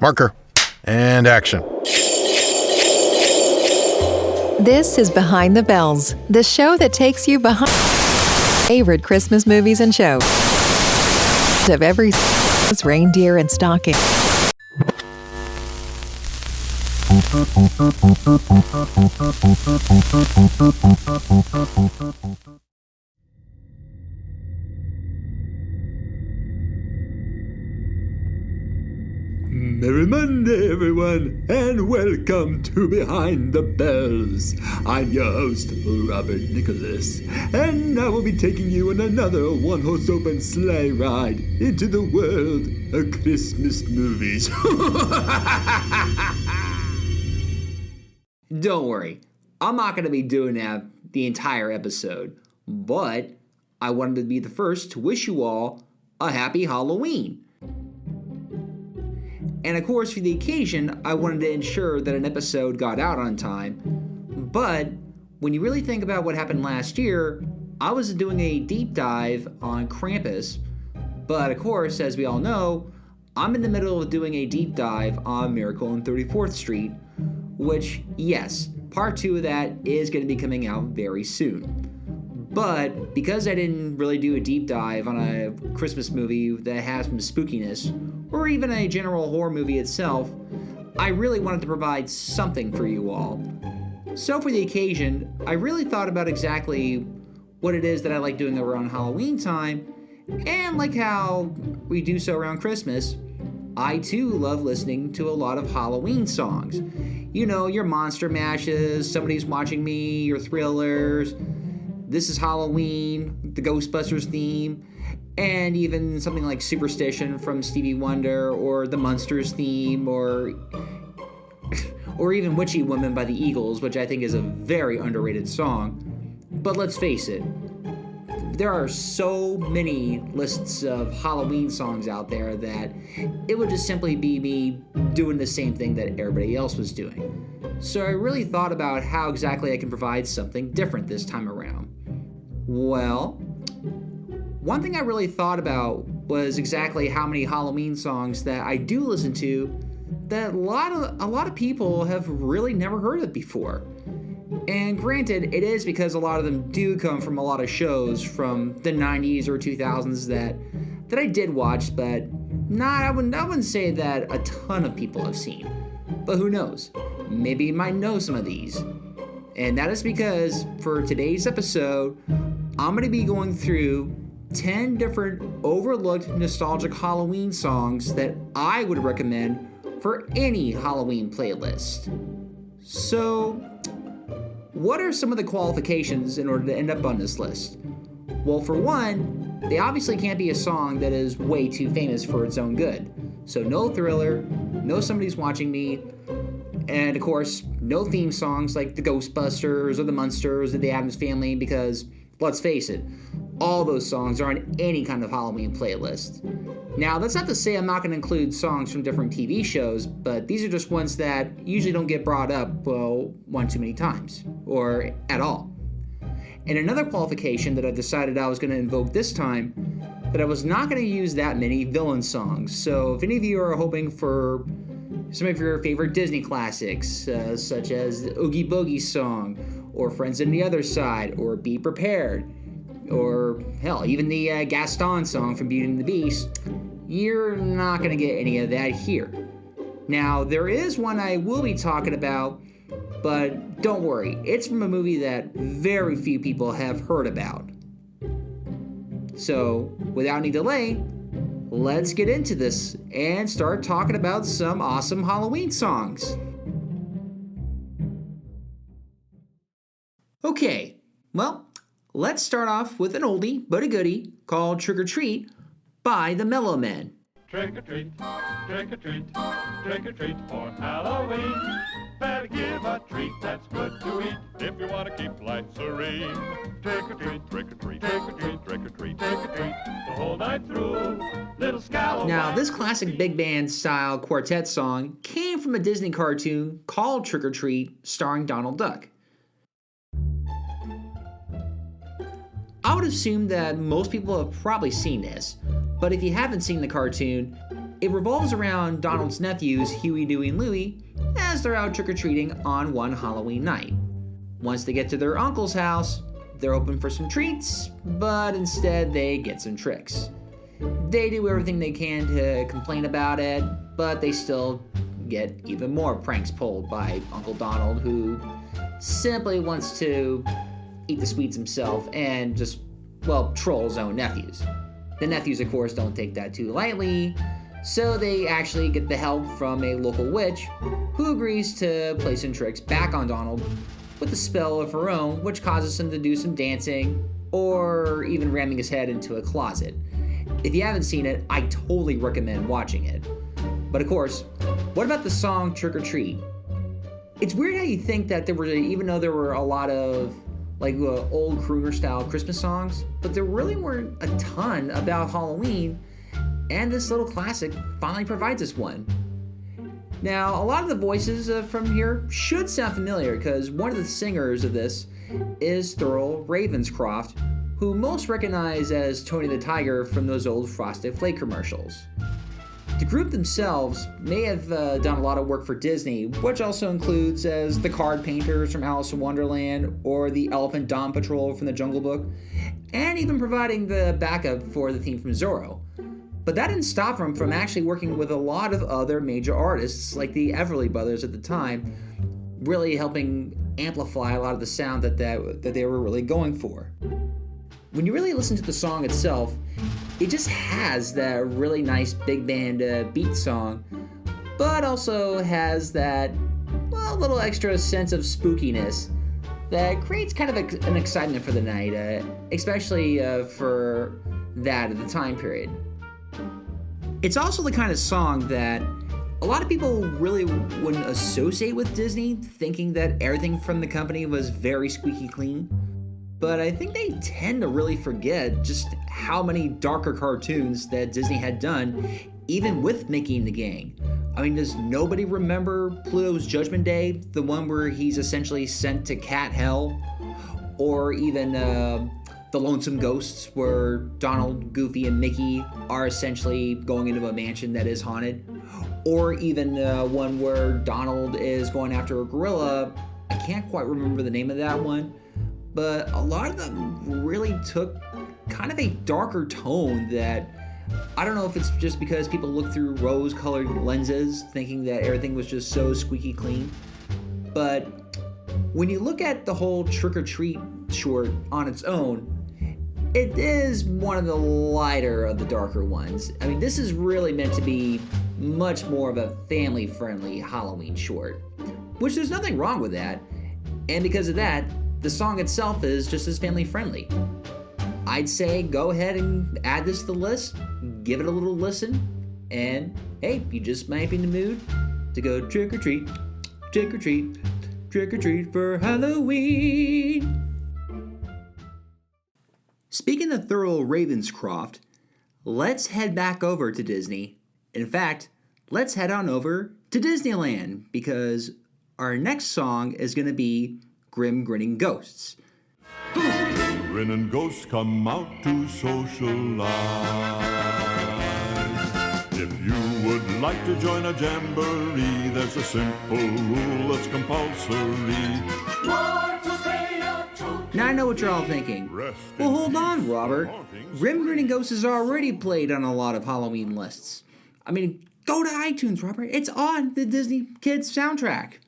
Marker. And action. This is Behind the Bells, the show that takes you behind favorite Christmas movies and shows of every reindeer and stocking. Merry Monday, everyone, and welcome to Behind the Bells. I'm your host, Robert Nicholas, and I will be taking you on another one-horse open sleigh ride into the world of Christmas movies. Don't worry, I'm not going to be doing that the entire episode, but I wanted to be the first to wish you all a happy Halloween. And of course, for the occasion, I wanted to ensure that an episode got out on time. But when you really think about what happened last year, I was doing a deep dive on Krampus. But of course, as we all know, I'm in the middle of doing a deep dive on Miracle on 34th Street, which, yes, part 2 of that is going to be coming out very soon. But because I didn't really do a deep dive on a Christmas movie that has some spookiness, or even a general horror movie itself, I really wanted to provide something for you all. So for the occasion, I really thought about exactly what it is that I like doing around Halloween time, and like how we do so around Christmas, I too love listening to a lot of Halloween songs. You know, your Monster Mashes, Somebody's Watching Me, your Thrillers, This Is Halloween, the Ghostbusters theme, and even something like Superstition from Stevie Wonder, or the Munsters theme, or even Witchy Woman by the Eagles, which I think is a very underrated song. But let's face it, there are so many lists of Halloween songs out there that it would just simply be me doing the same thing that everybody else was doing. So I really thought about how exactly I can provide something different this time around. Well, one thing I really thought about was exactly how many Halloween songs that I do listen to that a lot of people have really never heard of before. And granted, it is because a lot of them do come from a lot of shows from the 90s or 2000s that I did watch, but I wouldn't say that a ton of people have seen. But who knows? Maybe you might know some of these. And that is because for today's episode, I'm going to be going through 10 different overlooked nostalgic Halloween songs that I would recommend for any Halloween playlist. So, what are some of the qualifications in order to end up on this list? Well, for one, they obviously can't be a song that is way too famous for its own good. So no Thriller, no Somebody's Watching Me, and of course, no theme songs like the Ghostbusters or the Munsters or the Addams Family, because let's face it, all those songs are on any kind of Halloween playlist. Now, that's not to say I'm not going to include songs from different TV shows, but these are just ones that usually don't get brought up, well, one too many times, or at all. And another qualification that I decided I was going to invoke this time, that I was not going to use that many villain songs. So if any of you are hoping for some of your favorite Disney classics, such as the Oogie Boogie song, or Friends on the Other Side, or Be Prepared, or hell, even the Gaston song from Beauty and the Beast, you're not going to get any of that here. Now, there is one I will be talking about, but don't worry, it's from a movie that very few people have heard about. So, without any delay, let's get into this and start talking about some awesome Halloween songs. Okay, well, let's start off with an oldie but a goodie called Trick or Treat by the Mellow Men. Trick or treat, trick or treat, trick or treat for Halloween. Better give a treat that's good to eat if you want to keep life serene. Trick or treat, trick or treat, trick or treat, trick or treat, trick or treat, the whole night through. Little scallywag. Now, this classic big band style quartet song came from a Disney cartoon called Trick or Treat, starring Donald Duck. I would assume that most people have probably seen this, but if you haven't seen the cartoon, It revolves around Donald's nephews, Huey, Dewey, and Louie, as they're out trick-or-treating on one Halloween night. Once they get to their uncle's house, they're hoping for some treats, but instead they get some tricks. They do everything they can to complain about it, but they still get even more pranks pulled by Uncle Donald, who simply wants to eat the sweets himself and just, well, troll his own nephews. The nephews, of course, don't take that too lightly, so they actually get the help from a local witch who agrees to play some tricks back on Donald with a spell of her own, which causes him to do some dancing or even ramming his head into a closet. If you haven't seen it, I totally recommend watching it. But of course, what about the song Trick or Treat? It's weird how you think that even though there were a lot of old crooner style Christmas songs, but there really weren't a ton about Halloween, and this little classic finally provides us one. Now, a lot of the voices from here should sound familiar because one of the singers of this is Thurl Ravenscroft, who most recognize as Tony the Tiger from those old Frosted Flake commercials. The group themselves may have done a lot of work for Disney, which also includes as the Card Painters from Alice in Wonderland or the Elephant Dawn Patrol from the Jungle Book, and even providing the backup for the theme from Zorro. But that didn't stop them from actually working with a lot of other major artists like the Everly Brothers at the time, really helping amplify a lot of the sound that they were really going for. When you really listen to the song itself, it just has that really nice big band beat song, but also has that, well, little extra sense of spookiness that creates kind of an excitement for the night, especially for that at the time period. It's also the kind of song that a lot of people really wouldn't associate with Disney, thinking that everything from the company was very squeaky clean. But I think they tend to really forget just how many darker cartoons that Disney had done, even with Mickey and the Gang. I mean, does nobody remember Pluto's Judgment Day, the one where he's essentially sent to Cat Hell? Or even The Lonesome Ghosts, where Donald, Goofy, and Mickey are essentially going into a mansion that is haunted? Or even one where Donald is going after a gorilla. I can't quite remember the name of that one. But a lot of them really took kind of a darker tone that I don't know if it's just because people look through rose-colored lenses thinking that everything was just so squeaky clean. But when you look at the whole Trick or Treat short on its own, it is one of the lighter of the darker ones. I mean, this is really meant to be much more of a family-friendly Halloween short, which there's nothing wrong with that. And because of that, the song itself is just as family friendly. I'd say go ahead and add this to the list, give it a little listen, and hey, you just might be in the mood to go trick or treat, trick or treat, trick or treat for Halloween. Speaking of Thurl Ravenscroft, let's head back over to Disney. In fact, let's head on over to Disneyland because our next song is going to be Grim Grinning Ghosts. Grinning ghosts come out to socialize. If you would like to join a jamboree, there's a simple rule that's compulsory. Now I know what you're all thinking. Well, hold on, Robert. Grim Grinning Ghosts is already played on a lot of Halloween lists. I mean, go to iTunes, Robert. It's on the Disney Kids soundtrack.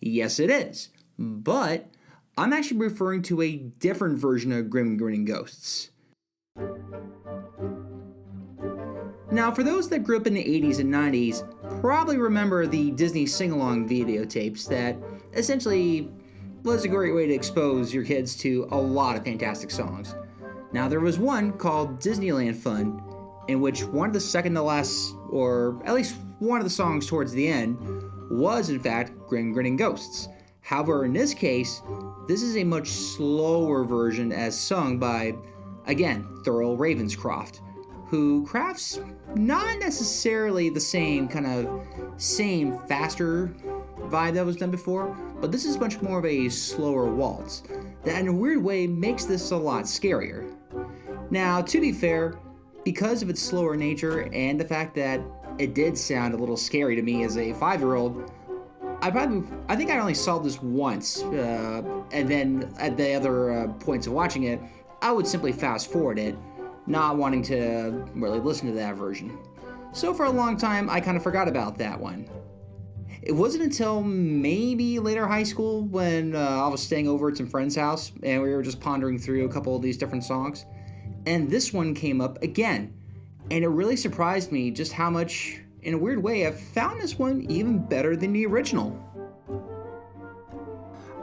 Yes, it is. But I'm actually referring to a different version of Grim Grinning Ghosts. Now, for those that grew up in the 80s and 90s, probably remember the Disney sing-along videotapes that essentially was a great way to expose your kids to a lot of fantastic songs. Now, there was one called Disneyland Fun, in which one of the second to last, or at least one of the songs towards the end, was in fact Grim Grinning Ghosts. However, in this case, this is a much slower version as sung by, again, Thurl Ravenscroft, who crafts not necessarily the same faster vibe that was done before, but this is much more of a slower waltz that in a weird way makes this a lot scarier. Now, to be fair, because of its slower nature and the fact that it did sound a little scary to me as a 5-year-old, I think I only saw this once, and then at the other points of watching it, I would simply fast forward it, not wanting to really listen to that version. So for a long time, I kind of forgot about that one. It wasn't until maybe later high school when I was staying over at some friend's house and we were just pondering through a couple of these different songs, and this one came up again, and it really surprised me just how much, in a weird way, I found this one even better than the original.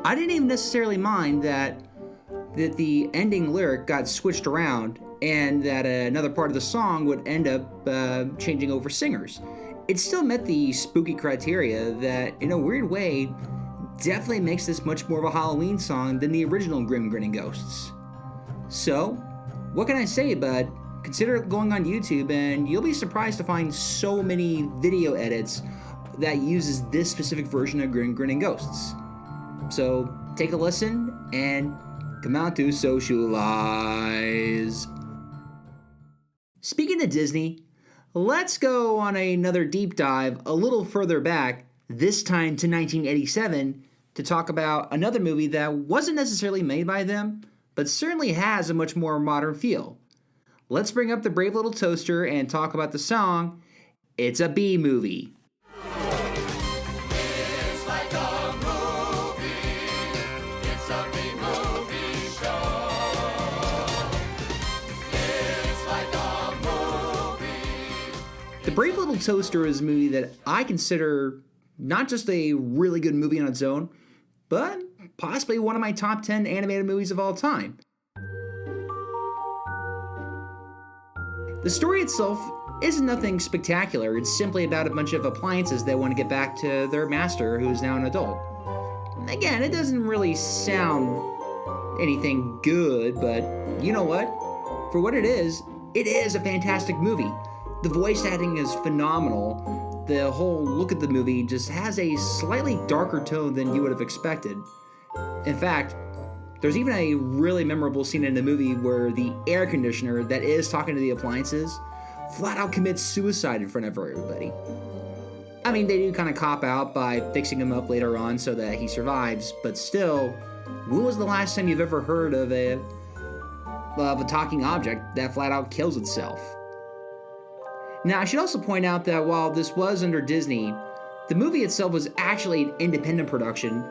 I didn't even necessarily mind that the ending lyric got switched around and that another part of the song would end up changing over singers. It still met the spooky criteria that, in a weird way, definitely makes this much more of a Halloween song than the original Grim Grinning Ghosts. So, what can I say, but consider going on YouTube and you'll be surprised to find so many video edits that uses this specific version of Grim Grinning Ghosts. So take a listen and come out to socialize. Speaking of Disney, let's go on another deep dive a little further back, this time to 1987, to talk about another movie that wasn't necessarily made by them, but certainly has a much more modern feel. Let's bring up the Brave Little Toaster and talk about the song, It's a Bee Movie. It's like a movie. It's a B-movie show. It's like a movie. The Brave Little Toaster is a movie that I consider not just a really good movie on its own, but possibly one of my top 10 animated movies of all time. The story itself isn't nothing spectacular. It's simply about a bunch of appliances that want to get back to their master, who is now an adult. Again, it doesn't really sound anything good, but you know what? For what it is a fantastic movie. The voice acting is phenomenal. The whole look at the movie just has a slightly darker tone than you would have expected. In fact, there's even a really memorable scene in the movie where the air conditioner that is talking to the appliances flat out commits suicide in front of everybody. I mean, they do kind of cop out by fixing him up later on so that he survives, but still, when was the last time you've ever heard of a talking object that flat out kills itself? Now, I should also point out that while this was under Disney, the movie itself was actually an independent production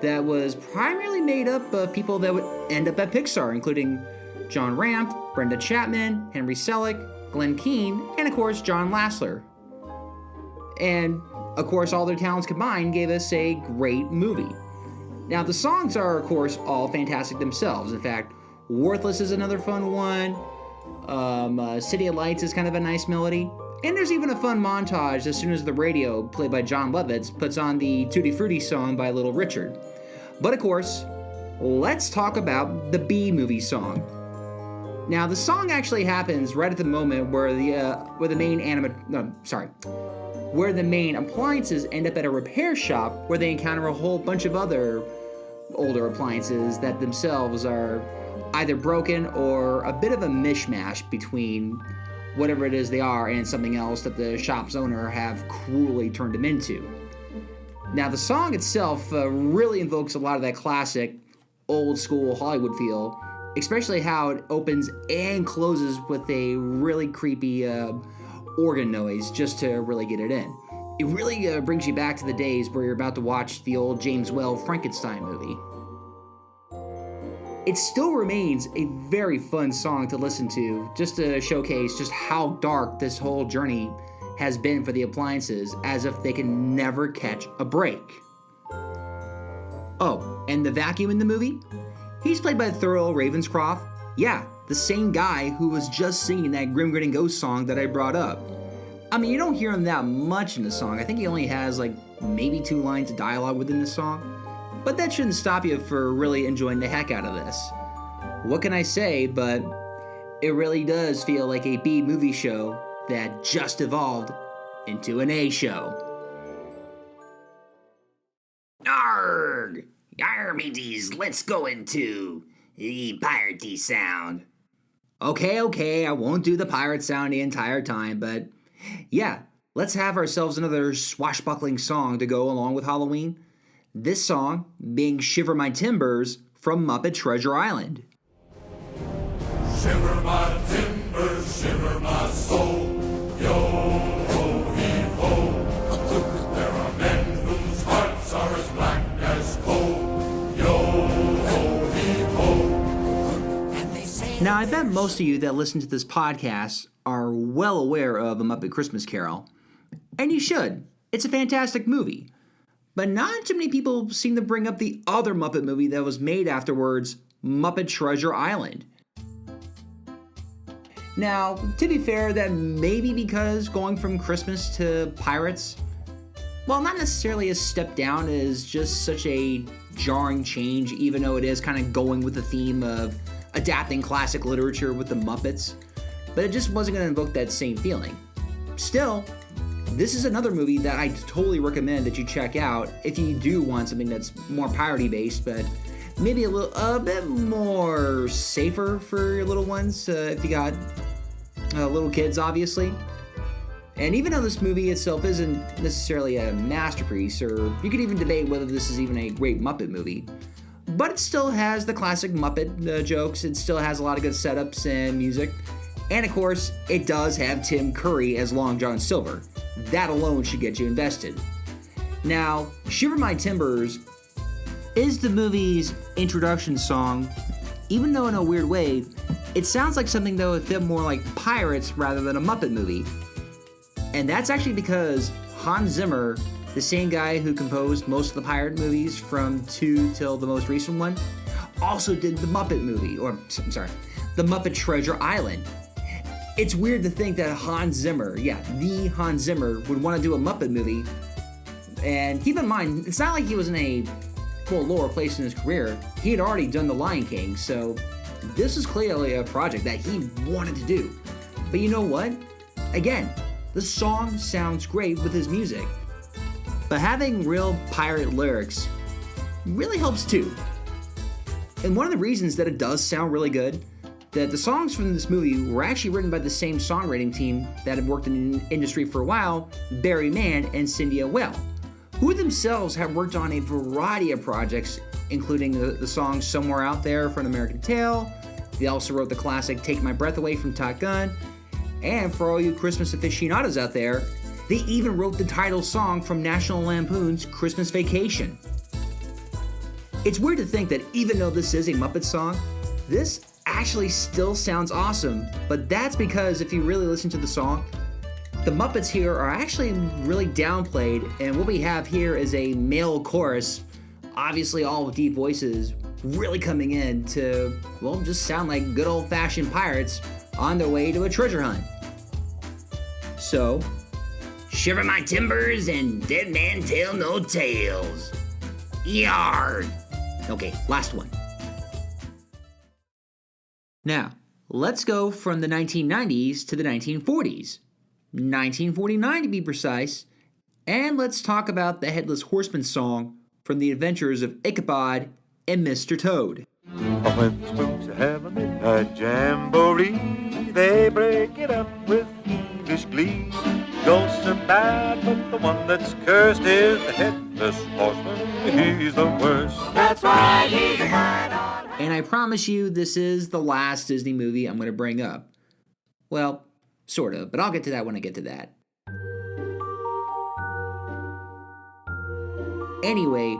that was primarily made up of people that would end up at Pixar, including John Rampt, Brenda Chapman, Henry Selick, Glenn Keane, and of course John Lasseter. And of course all their talents combined gave us a great movie. Now the songs are of course all fantastic themselves. In fact, Worthless is another fun one. City of Lights is kind of a nice melody. And there's even a fun montage as soon as the radio, played by John Lovitz, puts on the Tutti Frutti song by Little Richard. But of course, let's talk about the Bee Movie song. Now, the song actually happens right at the moment where the main appliances end up at a repair shop where they encounter a whole bunch of other older appliances that themselves are either broken or a bit of a mishmash between whatever it is they are and something else that the shop's owner have cruelly turned them into. Now, the song itself really invokes a lot of that classic, old-school Hollywood feel, especially how it opens and closes with a really creepy organ noise just to really get it in. It really brings you back to the days where you're about to watch the old James Whale Frankenstein movie. It still remains a very fun song to listen to, just to showcase just how dark this whole journey has been for the appliances, as if they can never catch a break. Oh, and the vacuum in the movie? He's played by Thurl Ravenscroft. Yeah, the same guy who was just singing that Grim Grinning Ghost song that I brought up. I mean, you don't hear him that much in the song. I think he only has like maybe 2 lines of dialogue within the song. But that shouldn't stop you for really enjoying the heck out of this. What can I say, but it really does feel like a B movie show that just evolved into an A show. Arrgh! Arr, mateys, let's go into the piratey sound. Okay, I won't do the pirate sound the entire time, but yeah, let's have ourselves another swashbuckling song to go along with Halloween. This song being Shiver My Timbers from Muppet Treasure Island. Shiver my timbers, shiver my soul. Yo ho heave ho. There are men whose hearts are as black as coal. Yo ho heave ho. Now, I bet most of you that listen to this podcast are well aware of A Muppet Christmas Carol. And you should. It's a fantastic movie. But not too many people seem to bring up the other Muppet movie that was made afterwards, Muppet Treasure Island. Now, to be fair, that may be because going from Christmas to pirates, while not necessarily a step down, is just such a jarring change, even though it is kind of going with the theme of adapting classic literature with the Muppets, but it just wasn't going to invoke that same feeling. Still, this is another movie that I totally recommend that you check out if you do want something that's more piratey based, but maybe a bit more safer for your little ones, if you got little kids, obviously. And even though this movie itself isn't necessarily a masterpiece, or you could even debate whether this is even a great Muppet movie, but it still has the classic Muppet jokes, it still has a lot of good setups and music, and of course, it does have Tim Curry as Long John Silver. That alone should get you invested. Now, Shiver My Timbers is the movie's introduction song, even though in a weird way, it sounds like something that would fit more like Pirates rather than a Muppet movie. And that's actually because Hans Zimmer, the same guy who composed most of the pirate movies from 2 till the most recent one, also did the Muppet movie, the Muppet Treasure Island. It's weird to think that Hans Zimmer, the Hans Zimmer, would want to do a Muppet movie. And keep in mind, it's not like he was in a lower place in his career. He had already done The Lion King, so this is clearly a project that he wanted to do. But you know what? Again, the song sounds great with his music. But having real pirate lyrics really helps too. And one of the reasons that it does sound really good, that the songs from this movie were actually written by the same songwriting team that had worked in the industry for a while, Barry Mann and Cynthia Well, who themselves have worked on a variety of projects, including the song Somewhere Out There from American Tail. They also wrote the classic Take My Breath Away from Top Gun. And for all you Christmas aficionados out there, they even wrote the title song from National Lampoon's Christmas Vacation. It's weird to think that even though this is a Muppet song, this actually still sounds awesome, but that's because if you really listen to the song, the Muppets here are actually really downplayed, and what we have here is a male chorus, obviously all with deep voices, really coming in to, just sound like good old-fashioned pirates on their way to a treasure hunt. So, shiver my timbers and dead man tell no tales. Yard! Okay, last one. Now, let's go from the 1990s to the 1940s. 1949 to be precise, and let's talk about the Headless Horseman song from The Adventures of Ichabod and Mr. Toad. When the spooks have a midnight jamboree, they break it up with fiendish glee. Ghosts are bad, but the one that's cursed is the Headless Horseman. He's the worst. That's right, he's the kind on. And I promise you, this is the last Disney movie I'm going to bring up. Well, sort of, but I'll get to that when I get to that. Anyway,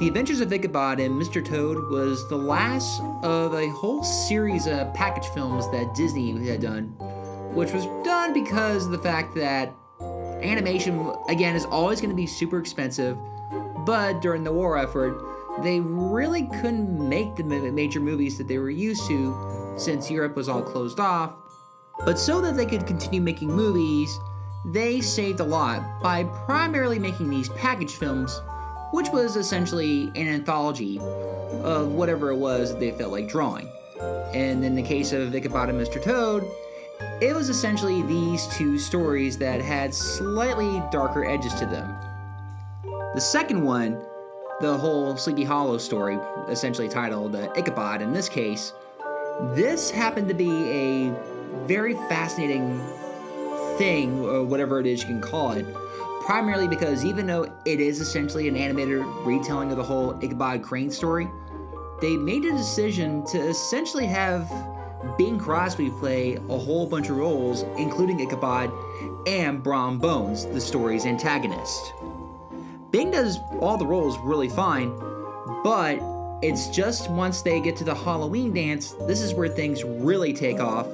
The Adventures of Ichabod and Mr. Toad was the last of a whole series of package films that Disney had done, which was done because of the fact that animation, again, is always going to be super expensive, but during the war effort, they really couldn't make the major movies that they were used to since Europe was all closed off. But so that they could continue making movies, they saved a lot by primarily making these package films, which was essentially an anthology of whatever it was that they felt like drawing. And in the case of Ichabod and Mr. Toad, it was essentially these two stories that had slightly darker edges to them. The second one, the whole Sleepy Hollow story, essentially titled Ichabod in this case, This happened to be a very fascinating thing, or whatever it is you can call it, primarily because even though it is essentially an animated retelling of the whole Ichabod Crane story, they made a decision to essentially have Bing Crosby play a whole bunch of roles, including Ichabod and Brom Bones, the story's antagonist. Bing does all the roles really fine, but it's just once they get to the Halloween dance, this is where things really take off,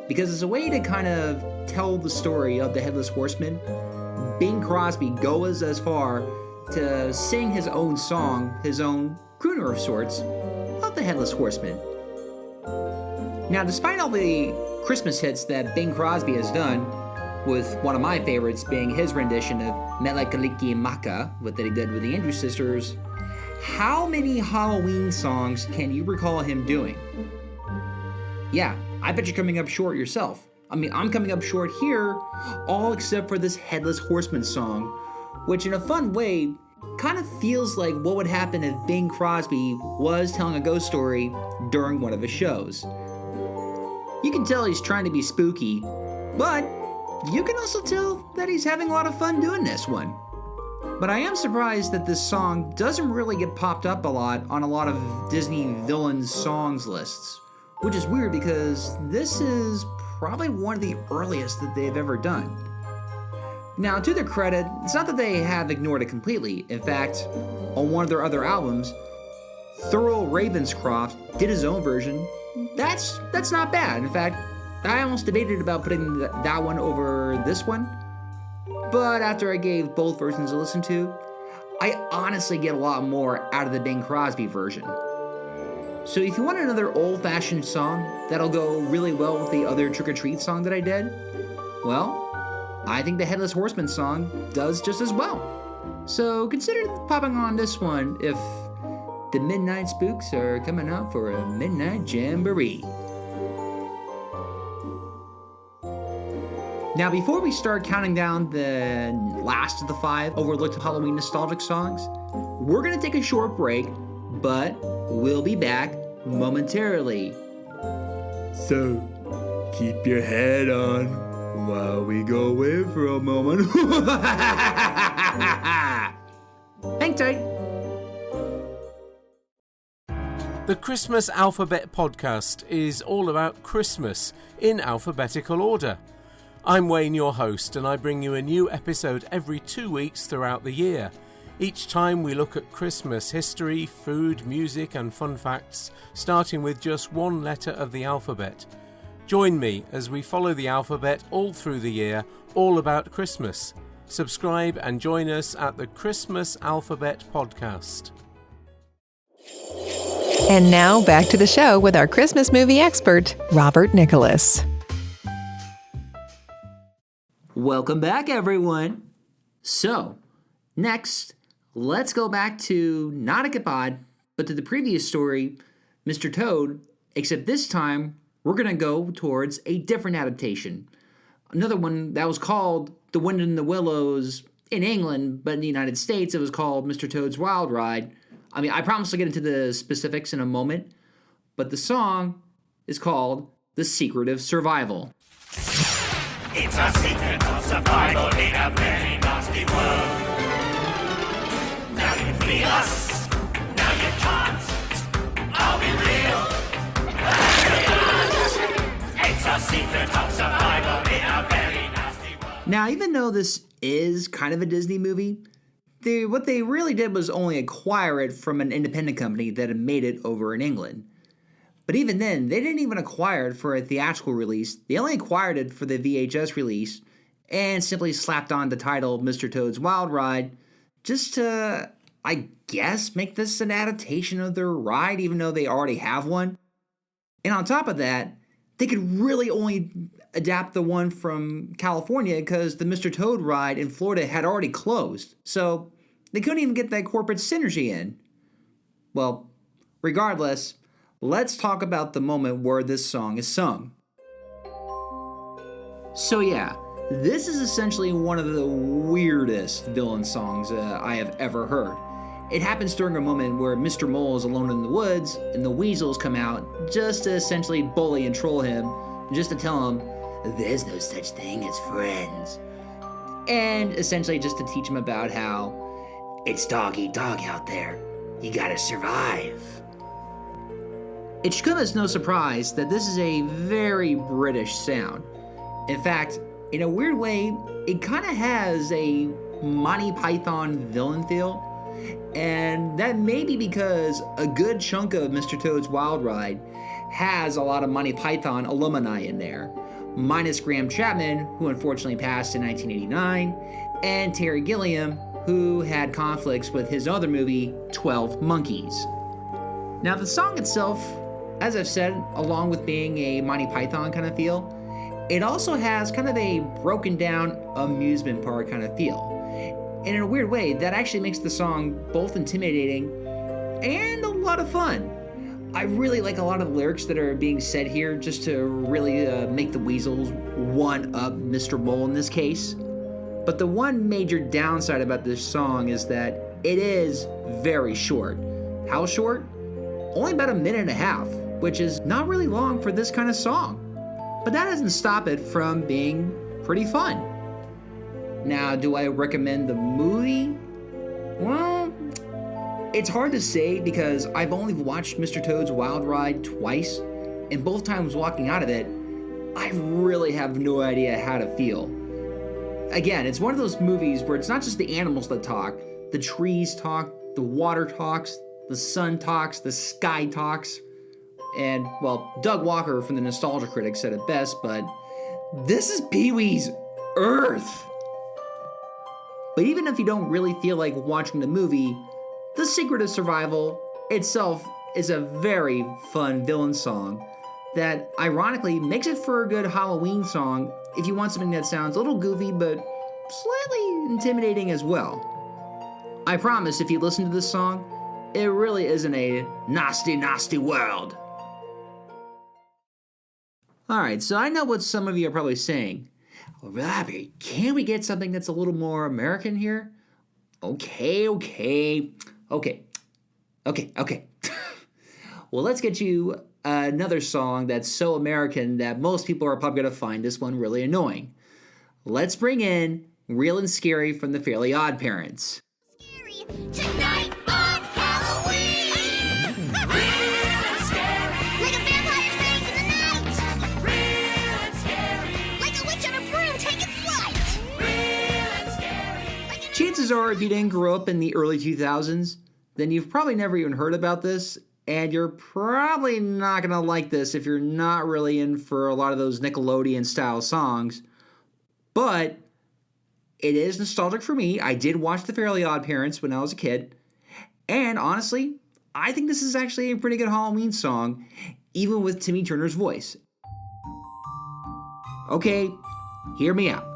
because as a way to kind of tell the story of the Headless Horseman, Bing Crosby goes as far to sing his own song, his own crooner of sorts, of the Headless Horseman. Now, despite all the Christmas hits that Bing Crosby has done, with one of my favorites being his rendition of Melakaliki Maka, that he did with the Andrews Sisters, how many Halloween songs can you recall him doing? Yeah, I bet you're coming up short yourself. I mean, I'm coming up short here, all except for this Headless Horseman song, which in a fun way kind of feels like what would happen if Bing Crosby was telling a ghost story during one of his shows. You can tell he's trying to be spooky, but you can also tell that he's having a lot of fun doing this one. But I am surprised that this song doesn't really get popped up a lot on a lot of Disney villains songs lists, which is weird because this is probably one of the earliest that they've ever done. Now, to their credit, it's not that they have ignored it completely. In fact, on one of their other albums, Thurl Ravenscroft did his own version. That's not bad. In fact, I almost debated about putting that one over this one, but after I gave both versions a listen to, I honestly get a lot more out of the Bing Crosby version. So if you want another old-fashioned song that'll go really well with the other Trick or Treat song that I did, well, I think the Headless Horseman song does just as well. So consider popping on this one if the Midnight Spooks are coming out for a midnight jamboree. Now, before we start counting down the last of the 5 overlooked Halloween nostalgic songs, we're going to take a short break, but we'll be back momentarily. So, keep your head on while we go away for a moment. Hang tight. The Christmas Alphabet Podcast is all about Christmas in alphabetical order. I'm Wayne, your host, and I bring you a new episode every 2 weeks throughout the year. Each time we look at Christmas history, food, music and fun facts, starting with just one letter of the alphabet. Join me as we follow the alphabet all through the year, all about Christmas. Subscribe and join us at the Christmas Alphabet Podcast. And now back to the show with our Christmas movie expert, Robert Nicholas. Welcome back, everyone. So, next, let's go back to not Ichabod, but to the previous story, Mr. Toad, except this time, we're going to go towards a different adaptation. Another one that was called The Wind in the Willows in England, but in the United States, it was called Mr. Toad's Wild Ride. I mean, I promise I'll get into the specifics in a moment, but the song is called The Secret of Survival. It's a secret of survival in a very nasty world. Now you feel us, now you can't. Are we real? It's a secret of survival in a very nasty world. Now, even though this is kind of a Disney movie, what they really did was only acquire it from an independent company that had made it over in England. But even then, they didn't even acquire it for a theatrical release. They only acquired it for the VHS release and simply slapped on the title Mr. Toad's Wild Ride just to, I guess, make this an adaptation of their ride, even though they already have one. And on top of that, they could really only adapt the one from California because the Mr. Toad ride in Florida had already closed. So they couldn't even get that corporate synergy in. Well, regardless, let's talk about the moment where this song is sung. So yeah, this is essentially one of the weirdest villain songs I have ever heard. It happens during a moment where Mr. Mole is alone in the woods and the weasels come out just to essentially bully and troll him, just to tell him there's no such thing as friends. And essentially just to teach him about how it's dog eat dog out there. You gotta survive. It should come as no surprise that this is a very British sound. In fact, in a weird way, it kind of has a Monty Python villain feel. And that may be because a good chunk of Mr. Toad's Wild Ride has a lot of Monty Python alumni in there, minus Graham Chapman, who unfortunately passed in 1989, and Terry Gilliam, who had conflicts with his other movie, 12 Monkeys. Now the song itself, as I've said, along with being a Monty Python kind of feel, it also has kind of a broken down amusement park kind of feel. And in a weird way, that actually makes the song both intimidating and a lot of fun. I really like a lot of the lyrics that are being said here just to really make the weasels one-up Mr. Mole in this case. But the one major downside about this song is that it is very short. How short? Only about 1.5 minutes, which is not really long for this kind of song. But that doesn't stop it from being pretty fun. Now, do I recommend the movie? Well, it's hard to say because I've only watched Mr. Toad's Wild Ride twice, and both times walking out of it, I really have no idea how to feel. Again, it's one of those movies where it's not just the animals that talk, the trees talk, the water talks, the sun talks, the sky talks, and, well, Doug Walker from the Nostalgia Critic said it best, but this is Pee-wee's Earth. But even if you don't really feel like watching the movie, The Secret of Survival itself is a very fun villain song that ironically makes it for a good Halloween song if you want something that sounds a little goofy but slightly intimidating as well. I promise if you listen to this song, it really isn't a nasty, nasty world. Alright, so I know what some of you are probably saying. Robbie, can't we get something that's a little more American here? Okay. Well, let's get you another song that's so American that most people are probably going to find this one really annoying. Let's bring in Real and Scary from the Fairly Odd Parents. Scary tonight on Halloween. Real and scary. Like a vampire staying in the night. Real and scary. Like a witch on a broom taking flight. Real and scary. Chances are, if you didn't grow up in the early 2000s, then you've probably never even heard about this, and you're probably not going to like this if you're not really in for a lot of those Nickelodeon-style songs. But it is nostalgic for me. I did watch The Fairly Odd Parents when I was a kid, and honestly, I think this is actually a pretty good Halloween song, even with Timmy Turner's voice. Okay, hear me out.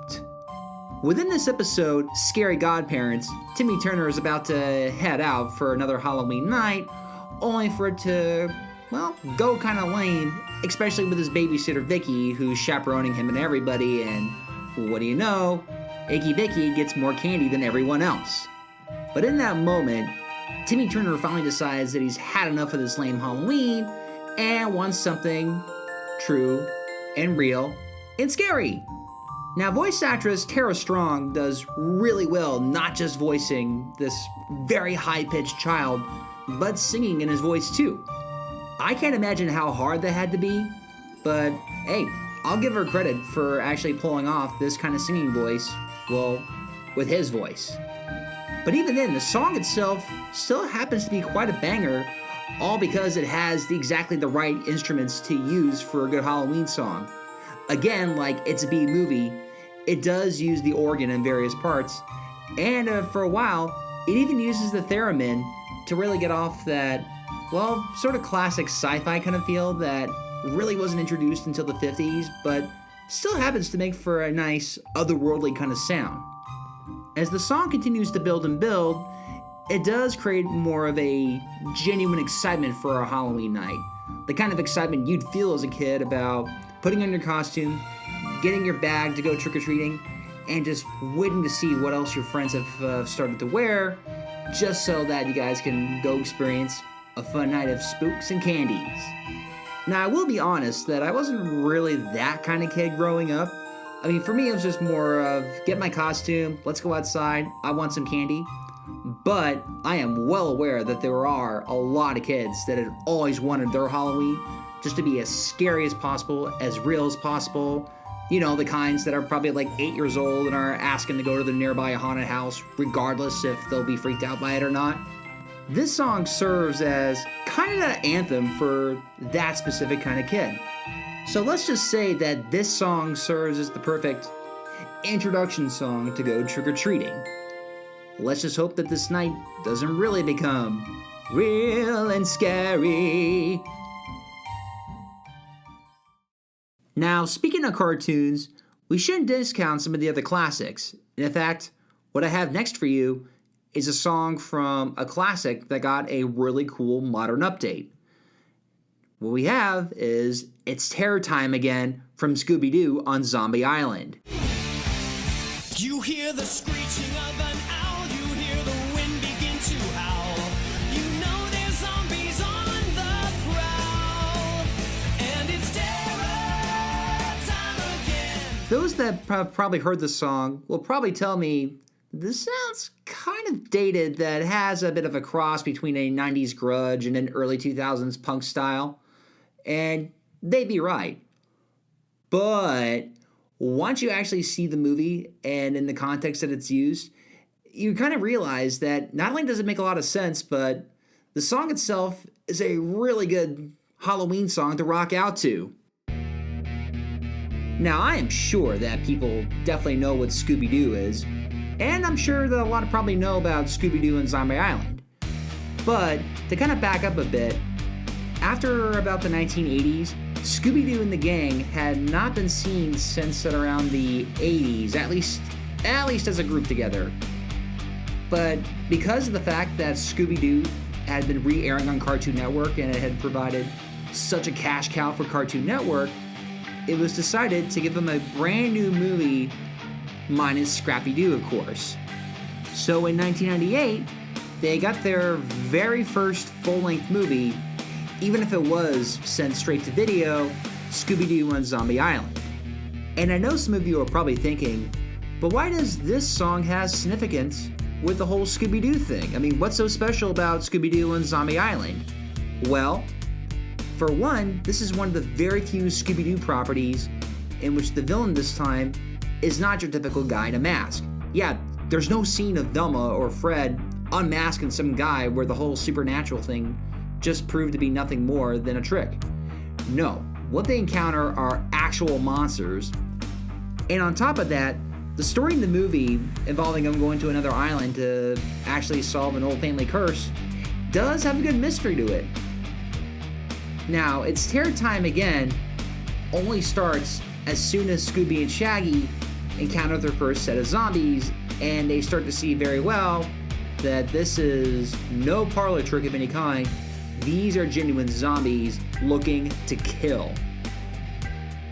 Within this episode, Scary Godparents, Timmy Turner is about to head out for another Halloween night, only for it to, well, go kind of lame, especially with his babysitter Vicky, who's chaperoning him and everybody, and what do you know, Icky Vicky gets more candy than everyone else. But in that moment, Timmy Turner finally decides that he's had enough of this lame Halloween and wants something true and real and scary. Now, voice actress Tara Strong does really well not just voicing this very high-pitched child, but singing in his voice too. I can't imagine how hard that had to be, but hey, I'll give her credit for actually pulling off this kind of singing voice, well, with his voice. But even then, the song itself still happens to be quite a banger, all because it has exactly the right instruments to use for a good Halloween song. Again, like It's a Bee Movie, it does use the organ in various parts, and for a while, it even uses the theremin to really get off that, well, sort of classic sci-fi kind of feel that really wasn't introduced until the 50s, but still happens to make for a nice, otherworldly kind of sound. As the song continues to build and build, it does create more of a genuine excitement for a Halloween night. The kind of excitement you'd feel as a kid about putting on your costume, getting your bag to go trick-or-treating, and just waiting to see what else your friends have started to wear, just so that you guys can go experience a fun night of spooks and candies. Now, I will be honest that I wasn't really that kind of kid growing up. I mean, for me, it was just more of get my costume, let's go outside, I want some candy. But I am well aware that there are a lot of kids that had always wanted their Halloween just to be as scary as possible, as real as possible. You know, the kinds that are probably like 8 years old and are asking to go to the nearby haunted house, regardless if they'll be freaked out by it or not. This song serves as kind of that anthem for that specific kind of kid. So let's just say that this song serves as the perfect introduction song to go trick-or-treating. Let's just hope that this night doesn't really become real and scary. Now, speaking of cartoons, we shouldn't discount some of the other classics. In fact, what I have next for you is a song from a classic that got a really cool modern update. What we have is It's Terror Time Again from Scooby Doo on Zombie Island. You hear the screeching of an owl, you hear the wind begin to howl. You know there's zombies on the prowl, and it's terror time again. Those that have probably heard the song will probably tell me this sounds kind of dated, that has a bit of a cross between a 90s grudge and an early 2000s punk style. And they'd be right. But once you actually see the movie and in the context that it's used, you kind of realize that not only does it make a lot of sense, but the song itself is a really good Halloween song to rock out to. Now, I am sure that people definitely know what Scooby Doo is, and I'm sure that a lot of probably know about Scooby Doo and Zombie Island. But to kind of back up a bit, after about the 1980s, Scooby Doo and the gang had not been seen since at around the 80s, at least as a group together. But because of the fact that Scooby Doo had been re-airing on Cartoon Network and it had provided such a cash cow for Cartoon Network, it was decided to give them a brand new movie, minus Scrappy Doo, of course. So in 1998, they got their very first full-length movie, even if it was sent straight to video, Scooby Doo on Zombie Island. And I know some of you are probably thinking, but why does this song have significance with the whole Scooby Doo thing? I mean, what's so special about Scooby Doo on Zombie Island? Well, for one, this is one of the very few Scooby Doo properties in which the villain this time is not your typical guy in a mask. Yeah, there's no scene of Velma or Fred unmasking some guy where the whole supernatural thing just proved to be nothing more than a trick. No, what they encounter are actual monsters. And on top of that, the story in the movie involving them going to another island to actually solve an old family curse does have a good mystery to it. Now, It's Terror Time Again only starts as soon as Scooby and Shaggy encounter their first set of zombies, and they start to see very well that this is no parlor trick of any kind. These are genuine zombies looking to kill.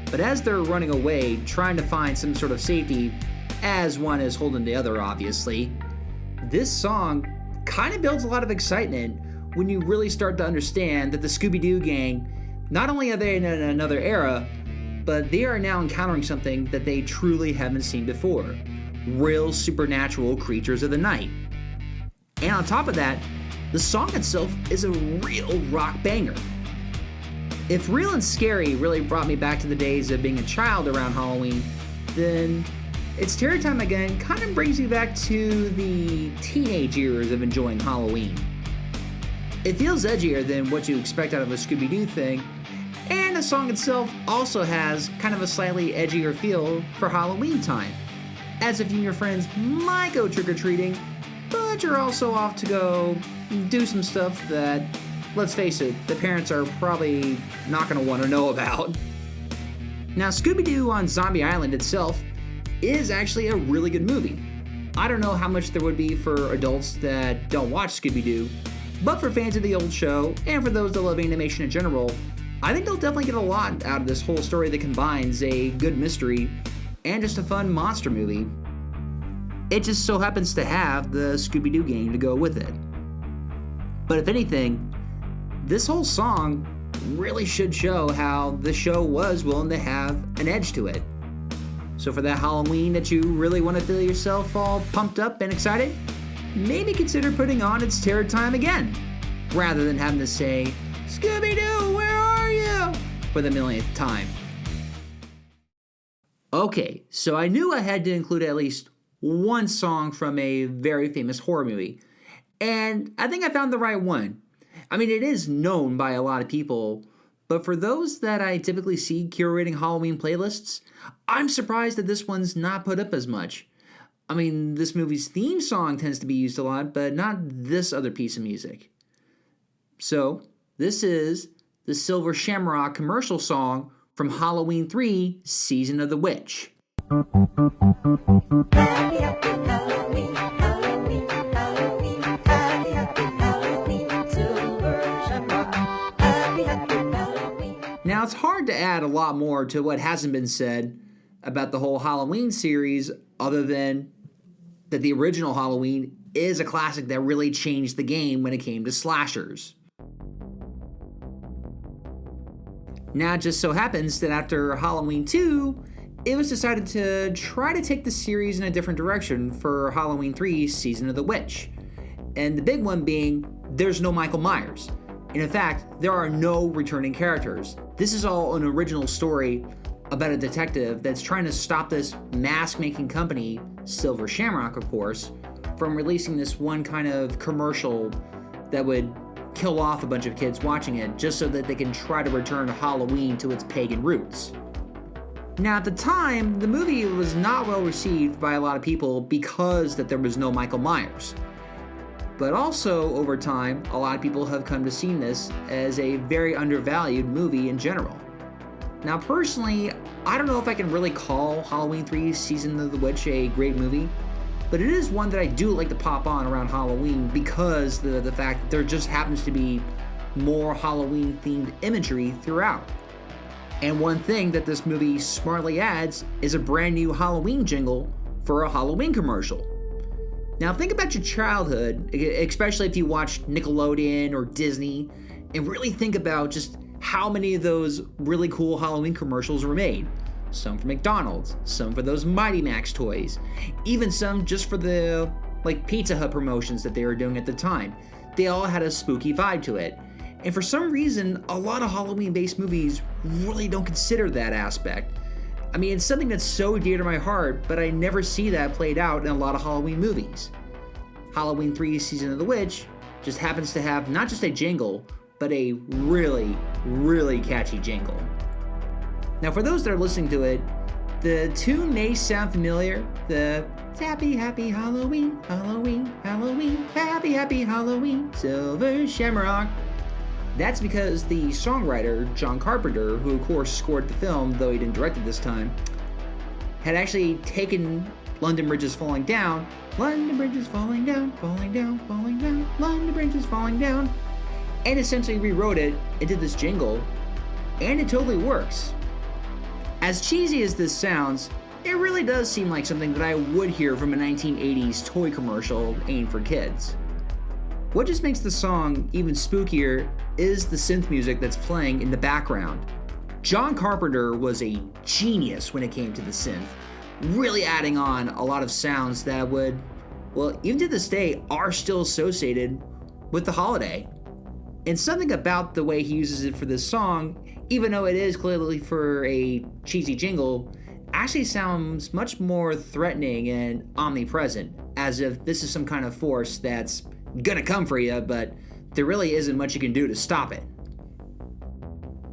But as they're running away, trying to find some sort of safety, as one is holding the other obviously, this song kind of builds a lot of excitement when you really start to understand that the Scooby-Doo gang, not only are they in another era, but they are now encountering something that they truly haven't seen before. Real supernatural creatures of the night. And on top of that, the song itself is a real rock banger. If Real and Scary really brought me back to the days of being a child around Halloween, then It's Terror Time Again kind of brings me back to the teenage years of enjoying Halloween. It feels edgier than what you expect out of a Scooby-Doo thing, and the song itself also has kind of a slightly edgier feel for Halloween time, as if you and your friends might go trick-or-treating, but you're also off to go do some stuff that, let's face it, the parents are probably not going to want to know about. Now, Scooby-Doo on Zombie Island itself is actually a really good movie. I don't know how much there would be for adults that don't watch Scooby-Doo, but for fans of the old show, and for those that love animation in general, I think they'll definitely get a lot out of this whole story that combines a good mystery and just a fun monster movie. It just so happens to have the Scooby Doo game to go with it. But if anything, this whole song really should show how the show was willing to have an edge to it. So for that Halloween that you really want to feel yourself all pumped up and excited, maybe consider putting on It's Terror Time again, rather than having to say, Scooby Doo, where are you? For the millionth time. Okay, so I knew I had to include at least one song from a very famous horror movie, and I think I found the right one. I mean, it is known by a lot of people, but for those that I typically see curating Halloween playlists, I'm surprised that this one's not put up as much. I mean, this movie's theme song tends to be used a lot, but not this other piece of music. So, this is the Silver Shamrock commercial song from Halloween 3, Season of the Witch. Happy, happy Halloween, Halloween, Halloween. Happy, happy Halloween, Silver Shamrock. Happy, happy Halloween. Now, it's hard to add a lot more to what hasn't been said about the whole Halloween series, other than that the original Halloween is a classic that really changed the game when it came to slashers. Now, it just so happens that after Halloween 2, it was decided to try to take the series in a different direction for Halloween 3, Season of the Witch. And the big one being, there's no Michael Myers. And in fact, there are no returning characters. This is all an original story about a detective that's trying to stop this mask-making company, Silver Shamrock of course, from releasing this one kind of commercial that would kill off a bunch of kids watching it just so that they can try to return Halloween to its pagan roots. Now, at the time, the movie was not well received by a lot of people because that there was no Michael Myers. But also, over time, a lot of people have come to see this as a very undervalued movie in general. Now, personally, I don't know if I can really call Halloween 3 Season of the Witch a great movie, but it is one that I do like to pop on around Halloween because the fact that there just happens to be more Halloween-themed imagery throughout. And one thing that this movie smartly adds is a brand new Halloween jingle for a Halloween commercial. Now think about your childhood, especially if you watched Nickelodeon or Disney, and really think about just how many of those really cool Halloween commercials were made. Some for McDonald's, some for those Mighty Max toys, even some just for the Pizza Hut promotions that they were doing at the time. They all had a spooky vibe to it. And for some reason, a lot of Halloween-based movies really don't consider that aspect. I mean, it's something that's so dear to my heart, but I never see that played out in a lot of Halloween movies. Halloween 3 Season of the Witch just happens to have not just a jingle, but a really, really catchy jingle. Now, for those that are listening to it, the tune may sound familiar. The Happy, happy Halloween, Halloween, Halloween, happy, happy Halloween, Silver Shamrock. That's because the songwriter, John Carpenter, who of course scored the film, though he didn't direct it this time, had actually taken London Bridge is Falling Down, London Bridge is falling down, falling down, falling down, London Bridge is falling down, and essentially rewrote it into this jingle, and it totally works. As cheesy as this sounds, it really does seem like something that I would hear from a 1980s toy commercial aimed for kids. What just makes the song even spookier is the synth music that's playing in the background. John Carpenter was a genius when it came to the synth, really adding on a lot of sounds that would, well, even to this day, are still associated with the holiday. And something about the way he uses it for this song, even though it is clearly for a cheesy jingle, actually sounds much more threatening and omnipresent, as if this is some kind of force that's gonna come for you, but there really isn't much you can do to stop it.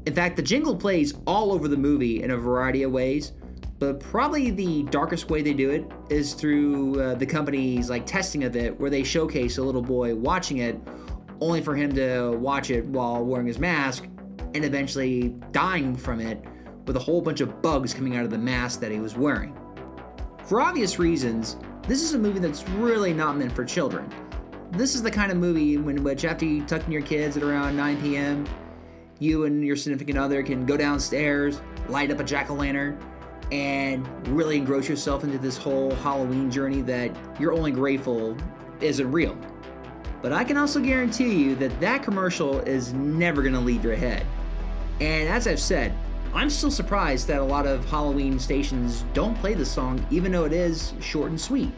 In fact, the jingle plays all over the movie in a variety of ways, but probably the darkest way they do it is through the company's testing of it, where they showcase a little boy watching it, only for him to watch it while wearing his mask and eventually dying from it with a whole bunch of bugs coming out of the mask that he was wearing. For obvious reasons, this is a movie that's really not meant for children. This is the kind of movie in which after you tuck in your kids at around 9 p.m., you and your significant other can go downstairs, light up a jack-o'-lantern, and really engross yourself into this whole Halloween journey that you're only grateful isn't real. But I can also guarantee you that that commercial is never going to leave your head. And as I've said, I'm still surprised that a lot of Halloween stations don't play this song, even though it is short and sweet.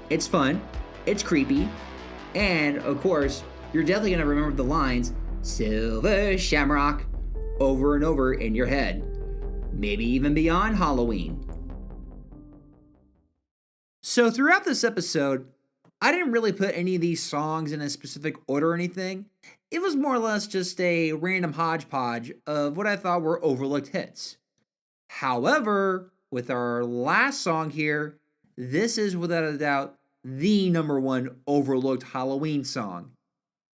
It's fun, it's creepy, and of course, you're definitely going to remember the lines, "Silver Shamrock," over and over in your head. Maybe even beyond Halloween. So throughout this episode, I didn't really put any of these songs in a specific order or anything. It was more or less just a random hodgepodge of what I thought were overlooked hits. However, with our last song here, this is without a doubt the number one overlooked Halloween song.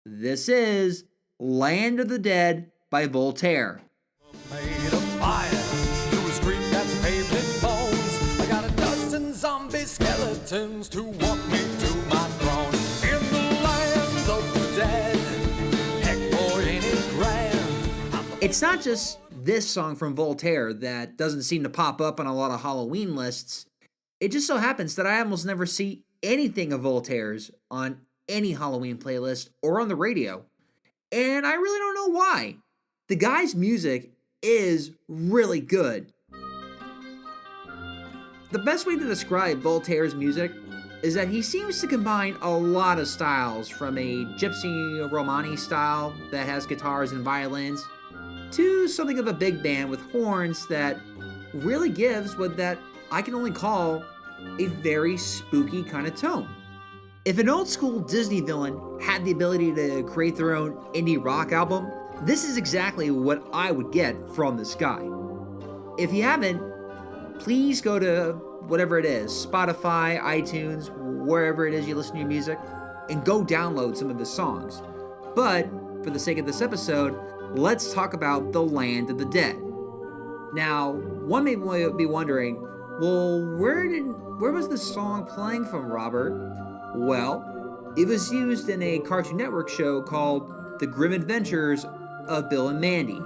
This is Land of the Dead by Voltaire. Made of fire through a street that's paved with bones. I got a dozen zombie skeletons to walk me to my throne. In the land of the dead, heck boy, ain't it grand. It's not just this song from Voltaire that doesn't seem to pop up on a lot of Halloween lists. It just so happens that I almost never see anything of Voltaire's on any Halloween playlist or on the radio. And I really don't know why. The guy's music is really good. The best way to describe Voltaire's music is that he seems to combine a lot of styles, from a Gypsy Romani style that has guitars and violins, to something of a big band with horns that really gives what that I can only call a very spooky kind of tone. If an old school Disney villain had the ability to create their own indie rock album, this is exactly what I would get from this guy. If you haven't, please go to whatever it is, Spotify, iTunes, wherever it is you listen to your music, and go download some of his songs. But for the sake of this episode, let's talk about The Land of the Dead. Now, one may be wondering, well, where was this song playing from, Robert? Well, it was used in a Cartoon Network show called The Grim Adventures of Bill and Mandy.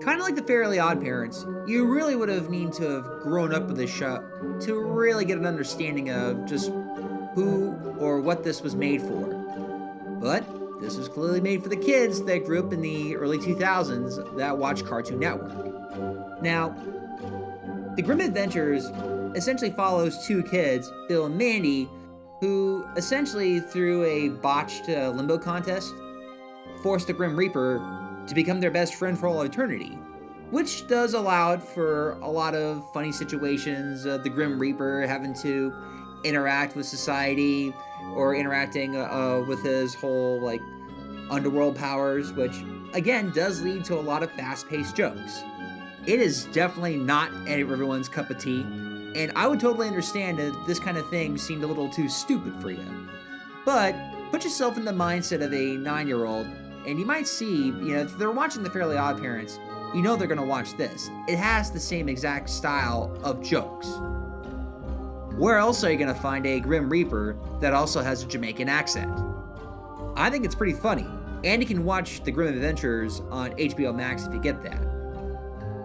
Kind of like the Fairly Odd Parents, you really would have needed to have grown up with this show to really get an understanding of just who or what this was made for. But this was clearly made for the kids that grew up in the early 2000s that watched Cartoon Network. Now, The Grim Adventures essentially follows two kids, Bill and Mandy, who essentially, through a botched limbo contest, forced the Grim Reaper to become their best friend for all eternity, which does allow it for a lot of funny situations of the Grim Reaper having to interact with society or interacting with his whole underworld powers, which again does lead to a lot of fast-paced jokes. It is definitely not everyone's cup of tea, and I would totally understand if this kind of thing seemed a little too stupid for you. But put yourself in the mindset of a 9-year-old, and you might see, if they're watching The Fairly Odd Parents, they're going to watch this. It has the same exact style of jokes. Where else are you going to find a Grim Reaper that also has a Jamaican accent? I think it's pretty funny, and you can watch The Grim Adventures on HBO Max if you get that.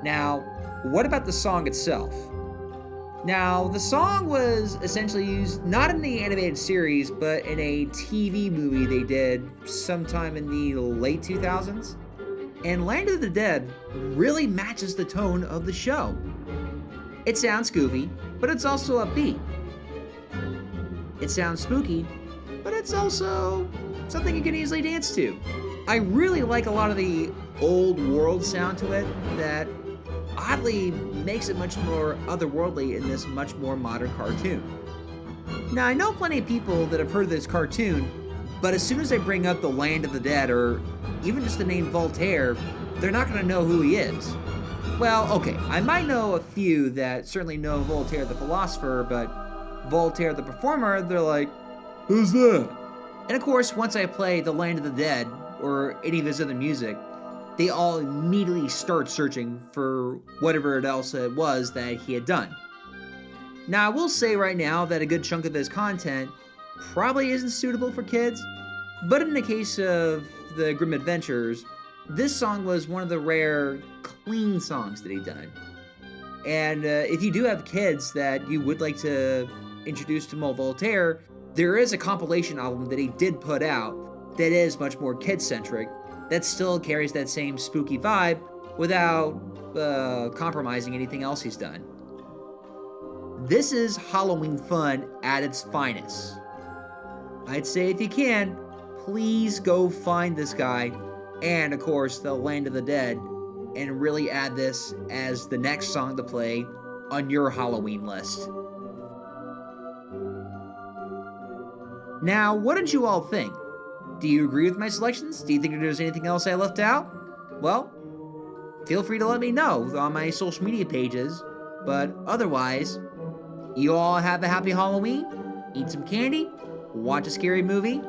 Now, what about the song itself? Now, the song was essentially used not in the animated series, but in a TV movie they did sometime in the late 2000s. And Land of the Dead really matches the tone of the show. It sounds goofy, but it's also upbeat. It sounds spooky, but it's also something you can easily dance to. I really like a lot of the old world sound to it that oddly makes it much more otherworldly in this much more modern cartoon. Now, I know plenty of people that have heard of this cartoon, but as soon as I bring up The Land of the Dead or even just the name Voltaire, they're not going to know who he is. Well, okay, I might know a few that certainly know Voltaire the philosopher, but Voltaire the performer, they're like, who's that? And of course, once I play The Land of the Dead or any of his other music, they all immediately start searching for whatever else it was that he had done. Now, I will say right now that a good chunk of his content probably isn't suitable for kids, but in the case of The Grim Adventures, this song was one of the rare clean songs that he'd done. And if you do have kids that you would like to introduce to Mole Voltaire, there is a compilation album that he did put out that is much more kid-centric, that still carries that same spooky vibe without compromising anything else he's done. This is Halloween fun at its finest. I'd say if you can, please go find this guy and, of course, The Land of the Dead, and really add this as the next song to play on your Halloween list. Now, what did you all think? Do you agree with my selections? Do you think there's anything else I left out? Well, feel free to let me know on my social media pages, but otherwise, you all have a happy Halloween, eat some candy, watch a scary movie,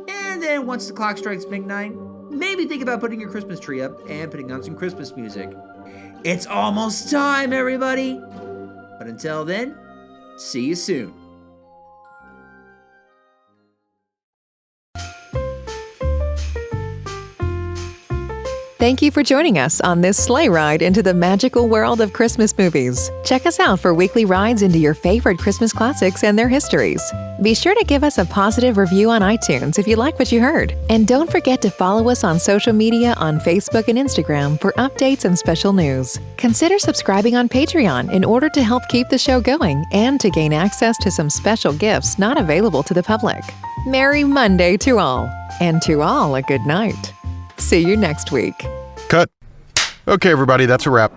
and then once the clock strikes midnight, maybe think about putting your Christmas tree up and putting on some Christmas music. It's almost time, everybody! But until then, see you soon. Thank you for joining us on this sleigh ride into the magical world of Christmas movies. Check us out for weekly rides into your favorite Christmas classics and their histories. Be sure to give us a positive review on iTunes if you like what you heard. And don't forget to follow us on social media on Facebook and Instagram for updates and special news. Consider subscribing on Patreon in order to help keep the show going and to gain access to some special gifts not available to the public. Merry Monday to all, and to all a good night. See you next week. Cut. Okay, everybody, that's a wrap.